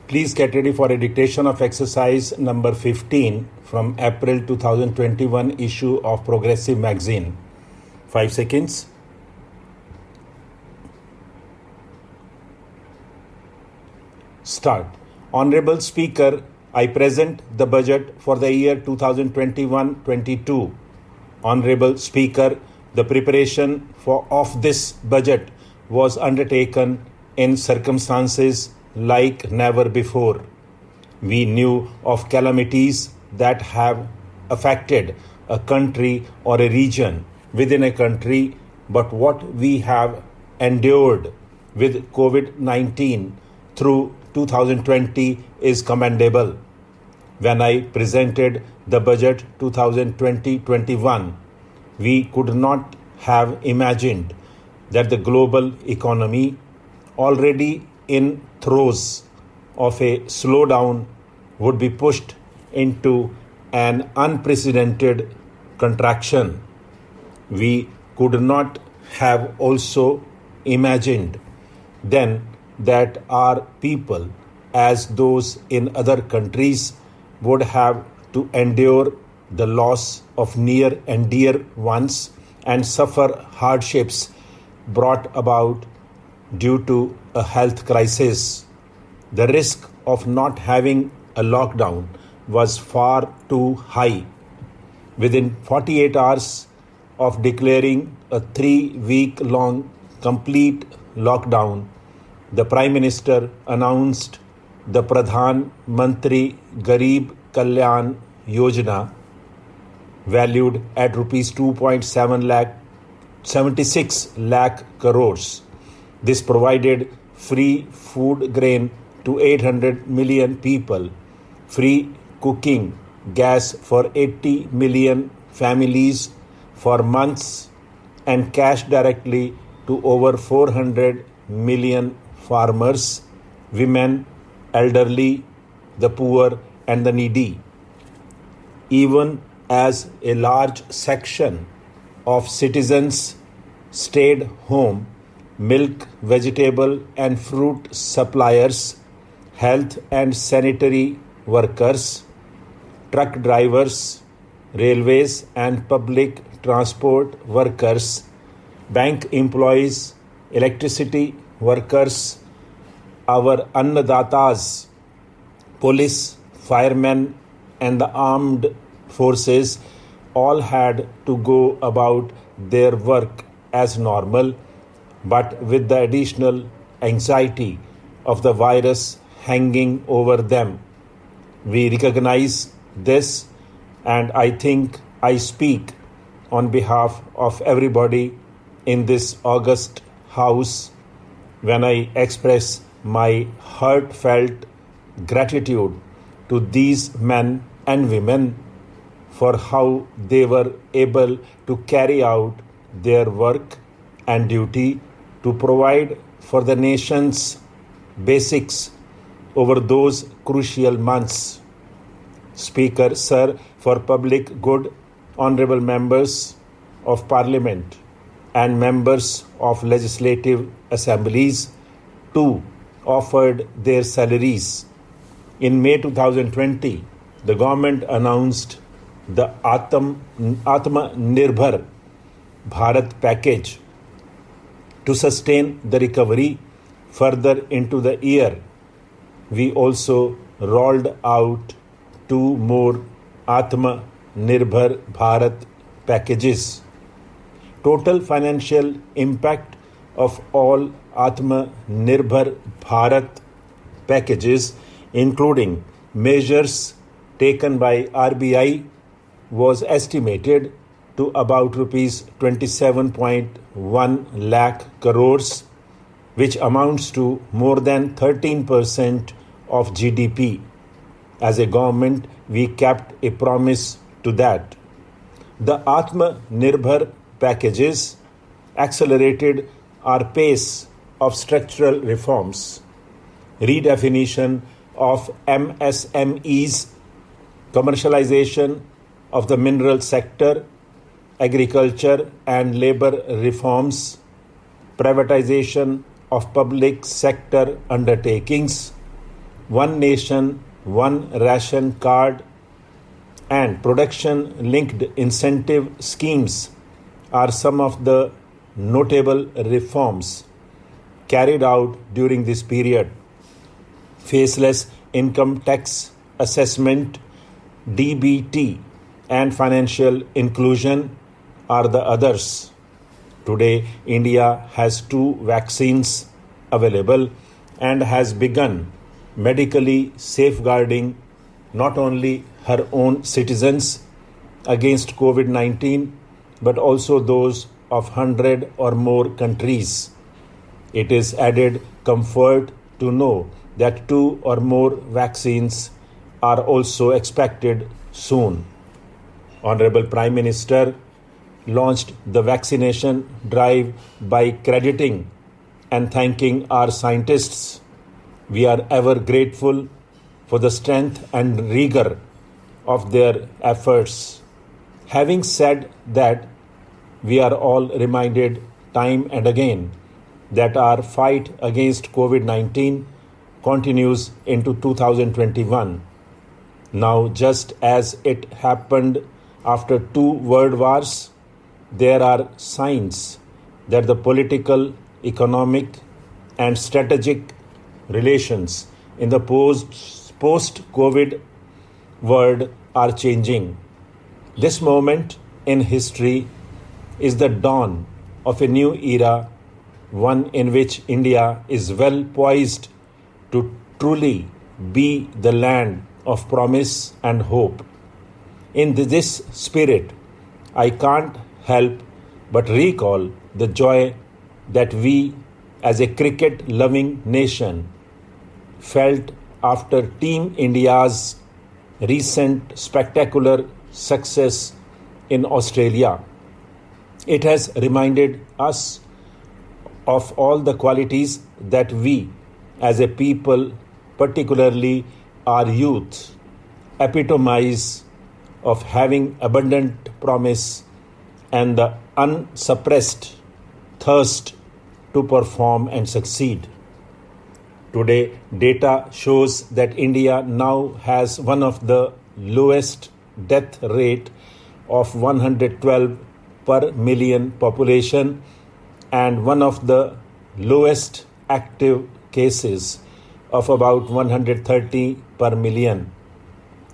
Please get ready for a dictation of exercise number 15 from April 2021 issue of Progressive Magazine. 5 seconds. Start. Honorable Speaker, I present the budget for the year 2021-22. Honorable Speaker, the preparation of this budget was undertaken in circumstances like never before. We knew of calamities that have affected a country or a region within a country, but what we have endured with COVID-19 through 2020 is commendable. When I presented the budget 2020-21, we could not have imagined that the global economy, already in throes of a slowdown, would be pushed into an unprecedented contraction. We could not have also imagined then that our people, as those in other countries, would have to endure the loss of near and dear ones and suffer hardships brought about due to a health crisis. The risk of not having a lockdown was far too high. Within 48 hours of declaring a 3-week-long complete lockdown, the Prime Minister announced the Pradhan Mantri Garib Kalyan Yojana, valued at rupees 2.76 lakh crores. This provided free food grain to 800 million people, free cooking gas for 80 million families for months, and cash directly to over 400 million farmers, women, elderly, the poor, and the needy. Even as a large section of citizens stayed home, milk, vegetable, and fruit suppliers, health and sanitary workers, truck drivers, railways and public transport workers, bank employees, electricity workers, our Annadatas, police, firemen, and the armed forces all had to go about their work as normal, but with the additional anxiety of the virus hanging over them. We recognize this, and I think I speak on behalf of everybody in this august house when I express my heartfelt gratitude to these men and women for how they were able to carry out their work and duty to provide for the nation's basics over those crucial months. Speaker, sir, for public good, honorable members of Parliament and members of legislative assemblies too offered their salaries. In May 2020, the government announced the Atmanirbhar Bharat package to sustain the recovery further into the year. We also rolled out 2 more Atmanirbhar Bharat packages. Total financial impact of all Atmanirbhar Bharat packages, including measures taken by RBI, was estimated to about rupees 27.1 lakh crores, which amounts to more than 13% of GDP. As a government, we kept a promise to that. The Atmanirbhar packages accelerated our pace of structural reforms, redefinition of MSMEs, commercialization of the mineral sector, agriculture and labor reforms, privatization of public sector undertakings, One Nation, One Ration Card, and production-linked incentive schemes are some of the notable reforms carried out during this period. Faceless income tax assessment, DBT, and financial inclusion are the others. Today, India has 2 vaccines available and has begun medically safeguarding not only her own citizens against COVID-19 but also those of 100 or more countries. It is added comfort to know that 2 or more vaccines are also expected soon. Honorable Prime Minister launched the vaccination drive by crediting and thanking our scientists. We are ever grateful for the strength and rigor of their efforts. Having said that, we are all reminded time and again that our fight against COVID-19 continues into 2021. Now, just as it happened after 2 world wars, there are signs that the political, economic, and strategic relations in the post-COVID world are changing. This moment in history is the dawn of a new era, one in which India is well poised to truly be the land of promise and hope. In this spirit, I can't help but recall the joy that we as a cricket-loving nation felt after Team India's recent spectacular success in Australia. It has reminded us of all the qualities that we as a people, particularly our youth, epitomize of having abundant promise and the unsuppressed thirst to perform and succeed. Today, data shows that India now has one of the lowest death rate of 112 per million population and one of the lowest active cases of about 130 per million.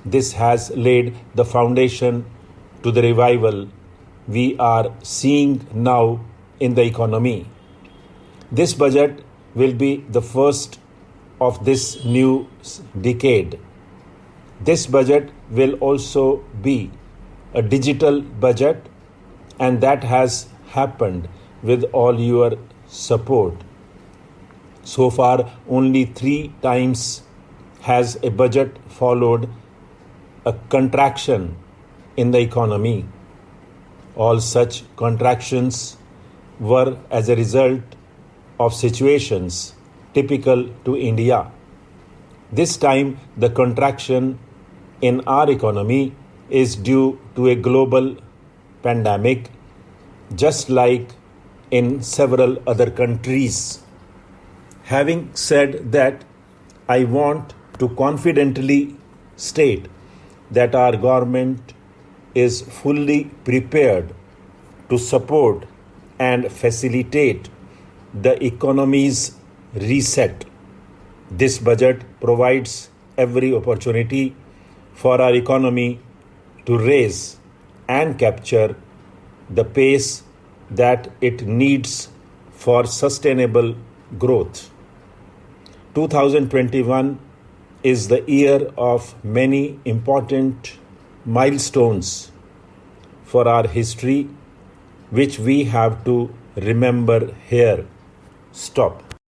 This has laid the foundation to the revival we are seeing now in the economy. This budget will be the first of this new decade. This budget will also be a digital budget, and that has happened with all your support. So far, only 3 times has a budget followed a contraction in the economy. All such contractions were as a result of situations typical to India. This time, the contraction in our economy is due to a global pandemic, just like in several other countries. Having said that, I want to confidently state that our government is fully prepared to support and facilitate the economy's reset. This budget provides every opportunity for our economy to raise and capture the pace that it needs for sustainable growth. 2021 is the year of many important milestones for our history, which we have to remember here. Stop.